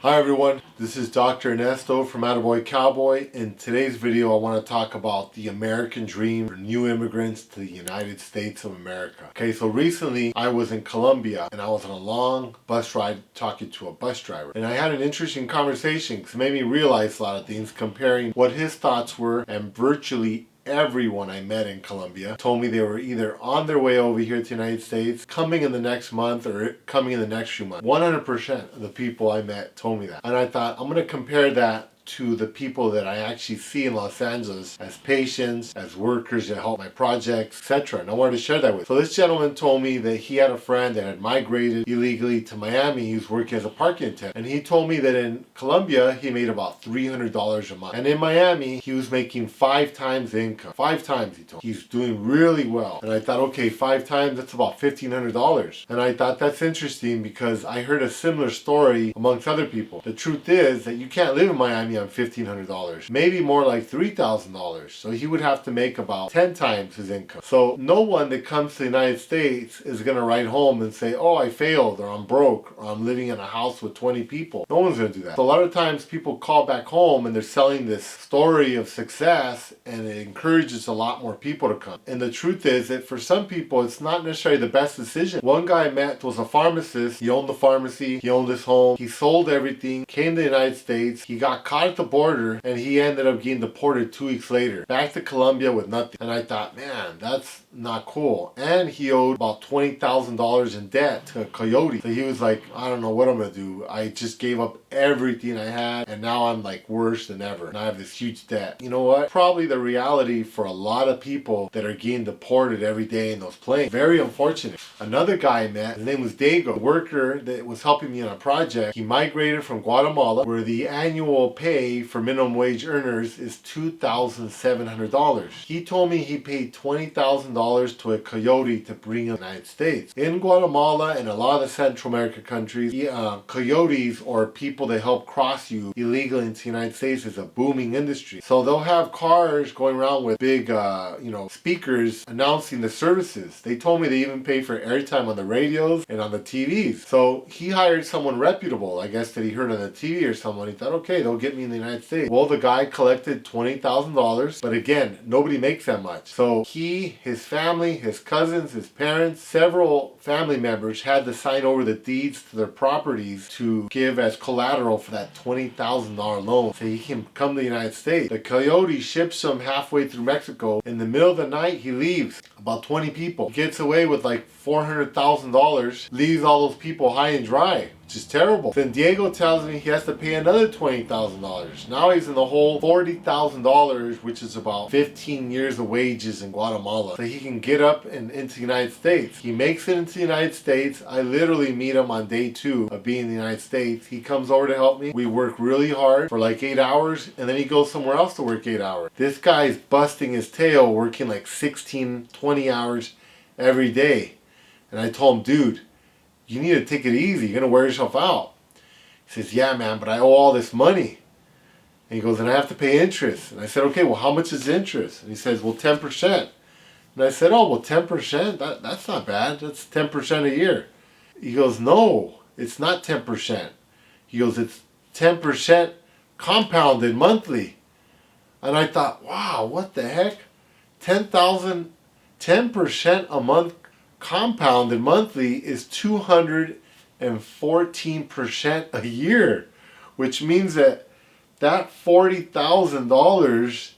Hi everyone, this is Dr. Ernesto from Attaboy Cowboy. In today's video I want to talk about the American dream for new immigrants to the United States of America. Okay, so recently I was in Colombia and I was on a long bus ride talking to a bus driver. And I had an interesting conversation because it made me realize a lot of things, comparing what his thoughts were, and virtually everyone I met in Colombia told me they were either on their way over here to the United States, coming in the next month, or coming in the next few months. 100% of the people I met told me that. And I thought, I'm going to compare that to the people that I actually see in Los Angeles as patients, as workers that help my projects, etc. And I wanted to share that with you. So this gentleman told me that he had a friend that had migrated illegally to Miami. He was working as a parking attendant. And he told me that in Colombia, he made about $300 a month. And in Miami, he was making 5 times the income. 5 times, he told me. He's doing really well. And I thought, okay, 5 times, that's about $1,500. And I thought that's interesting because I heard a similar story amongst other people. The truth is that you can't live in Miami on $1,500, maybe more like $3,000. So he would have to make about 10 times his income. So no one that comes to the United States is going to write home and say, oh, I failed, or I'm broke, or I'm living in a house with 20 people. No one's going to do that. So a lot of times people call back home and they're selling this story of success, and it encourages a lot more people to come. And the truth is that for some people, it's not necessarily the best decision. One guy I met was a pharmacist. He owned the pharmacy. He owned his home. He sold everything, came to the United States. He got caught at the border, and he ended up getting deported 2 weeks later, back to Colombia with nothing. And I thought, man, that's not cool. And he owed about $20,000 in debt to a coyote. So he was like, I don't know what I'm gonna do. I just gave up everything I had, and now I'm like worse than ever. And I have this huge debt. You know what? Probably the reality for a lot of people that are getting deported every day in those planes. Very unfortunate. Another guy I met, his name was Diego, a worker that was helping me on a project. He migrated from Guatemala, where the annual pay for minimum wage earners is $2,700. He told me he paid $20,000 to a coyote to bring him to the United States. In Guatemala and a lot of the Central America countries, coyotes, or people that help cross you illegally into the United States, is a booming industry. So they'll have cars going around with big speakers announcing the services. They told me they even pay for airtime on the radios and on the TVs. So he hired someone reputable, I guess, that he heard on the TV or someone. He thought, okay, they'll get me in the United States. Well, the guy collected $20,000, but again, nobody makes that much. So he, his family, his cousins, his parents, several family members had to sign over the deeds to their properties to give as collateral for that $20,000 loan so he can come to the United States. The coyote ships him halfway through Mexico. In the middle of the night, he leaves. About 20 people. He gets away with like $400,000, leaves all those people high and dry, which is terrible. Then Diego tells me he has to pay another $20,000. Now he's in the hole $40,000, which is about 15 years of wages in Guatemala, so he can get up and into the United States. He makes it into the United States. I literally meet him on day 2 of being in the United States. He comes over to help me. We work really hard for like 8 hours, and then he goes somewhere else to work 8 hours. This guy's busting his tail, working like 16, 20 hours every day. And I told him, dude, you need to take it easy. You're going to wear yourself out. He says, yeah, man, but I owe all this money. And he goes, and I have to pay interest. And I said, okay, well, how much is interest? And he says, well, 10%. And I said, oh, well, 10%? That's not bad. That's 10% a year. He goes, no, it's not 10%. He goes, it's 10% compounded monthly. And I thought, wow, what the heck? 10% a month compounded monthly is 214% a year, which means that $40,000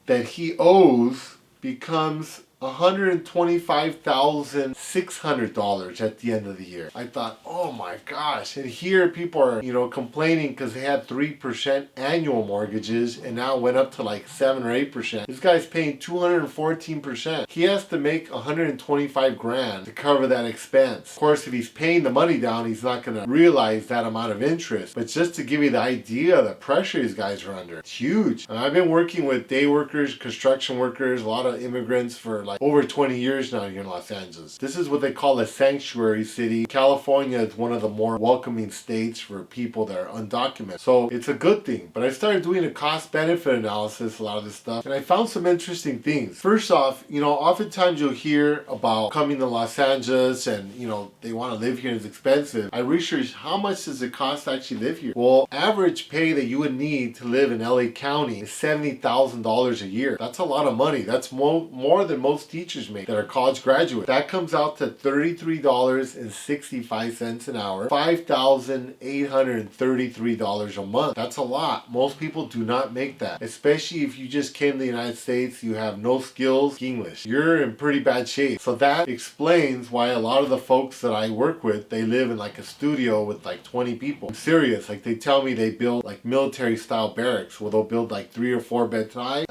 that he owes becomes $125,600 at the end of the year. I thought, oh my gosh. And here people are, complaining because they had 3% annual mortgages and now went up to like 7 or 8%. This guy's paying 214%. He has to make 125 grand to cover that expense. Of course, if he's paying the money down, he's not going to realize that amount of interest. But just to give you the idea of the pressure these guys are under, it's huge. I've been working with day workers, construction workers, a lot of immigrants for like over 20 years now here in Los Angeles. This is what they call a sanctuary city. California is one of the more welcoming states for people that are undocumented. So it's a good thing. But I started doing a cost-benefit analysis, a lot of this stuff, and I found some interesting things. First off, oftentimes you'll hear about coming to Los Angeles and, they want to live here and it's expensive. I researched how much does it cost to actually live here. Well, average pay that you would need to live in LA County is $70,000 a year. That's a lot of money. That's more than most teachers make that are college graduates. That comes out to $33.65 an hour, $5,833 a month. That's a lot. Most people do not make that, especially if you just came to the United States, you have no skills, English. You're in pretty bad shape. So that explains why a lot of the folks that I work with, they live in like a studio with like 20 people. I'm serious. Like they tell me they build like military style barracks where they'll build like 3 or 4 beds high,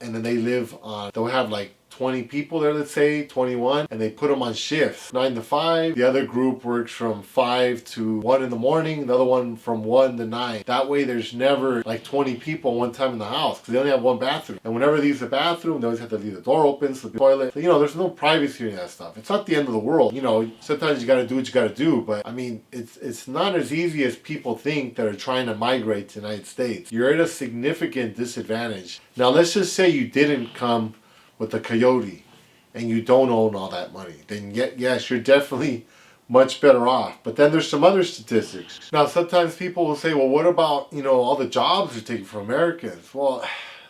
and then they live on, they'll have like 20 people there, let's say 21, and they put them on shifts, 9 to 5. The other group works from 5 to 1 in the morning, the other one from 1 to 9. That way there's never like 20 people one time in the house because they only have one bathroom. And whenever they use the bathroom, they always have to leave the door open, so the toilet. So, there's no privacy in that stuff. It's not the end of the world. Sometimes you got to do what you got to do, but I mean, it's not as easy as people think that are trying to migrate to the United States. You're at a significant disadvantage. Now, let's just say you didn't come with a coyote and you don't own all that money, then yes, you're definitely much better off. But then there's some other statistics. Now, sometimes people will say, well, what about, all the jobs are taken from Americans? Well,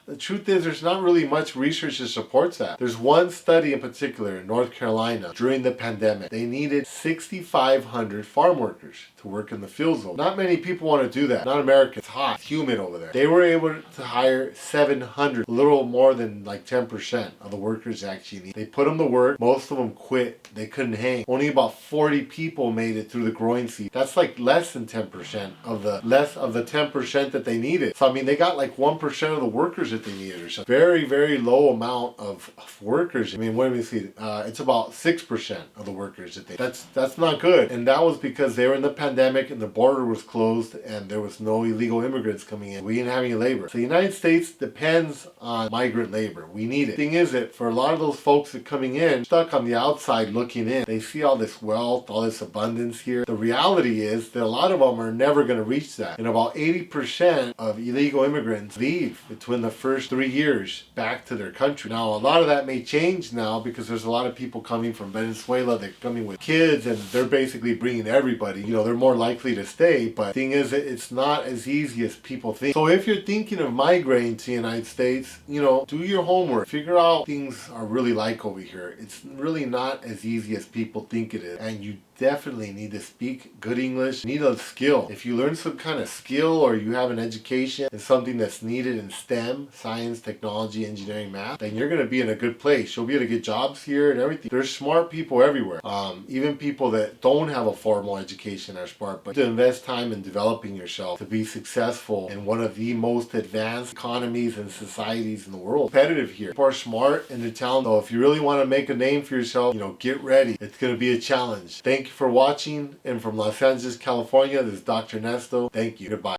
the truth is there's not really much research that supports that. There's one study in particular in North Carolina during the pandemic. They needed 6,500 farm workers to work in the fields. Not many people want to do that. Not America. It's hot. It's humid over there. They were able to hire 700, a little more than like 10% of the workers actually need. They put them to work. Most of them quit. They couldn't hang. Only about 40 people made it through the growing season. That's like less than 10% of the 10% that they needed. So I mean, they got like 1% of the workers that they needed or something. Very, very low amount of workers. I mean, what do we see? It's about 6% of the workers that they. That's not good. And that was because they were in the pandemic and the border was closed and there was no illegal immigrants coming in. We didn't have any labor. So the United States depends on migrant labor. We need it. The thing is that for a lot of those folks that are coming in, stuck on the outside looking in, they see all this wealth, all this abundance here. The reality is that a lot of them are never going to reach that. And about 80% of illegal immigrants leave between the first 3 years back to their country. Now, a lot of that may change now because there's a lot of people coming from Venezuela. They're coming with kids and they're basically bringing everybody. They're more likely to stay. But the thing is, it's not as easy as people think. So if you're thinking of migrating to the United States, do your homework. Figure out things are really like over here. It's really not as easy as people think it is. And you definitely need to speak good English. You need a skill. If you learn some kind of skill or you have an education and something that's needed in STEM, science, technology, engineering, math, then you're going to be in a good place. You'll be able to get jobs here and everything. There's smart people everywhere. Even people that don't have a formal education are smart, but to invest time in developing yourself to be successful in one of the most advanced economies and societies in the world. Competitive here. People are smart and they're talented. So if you really want to make a name for yourself, get ready. It's going to be a challenge. Thank you for watching, and from Los Angeles, California, this is Dr. Ernesto. Thank you. Goodbye.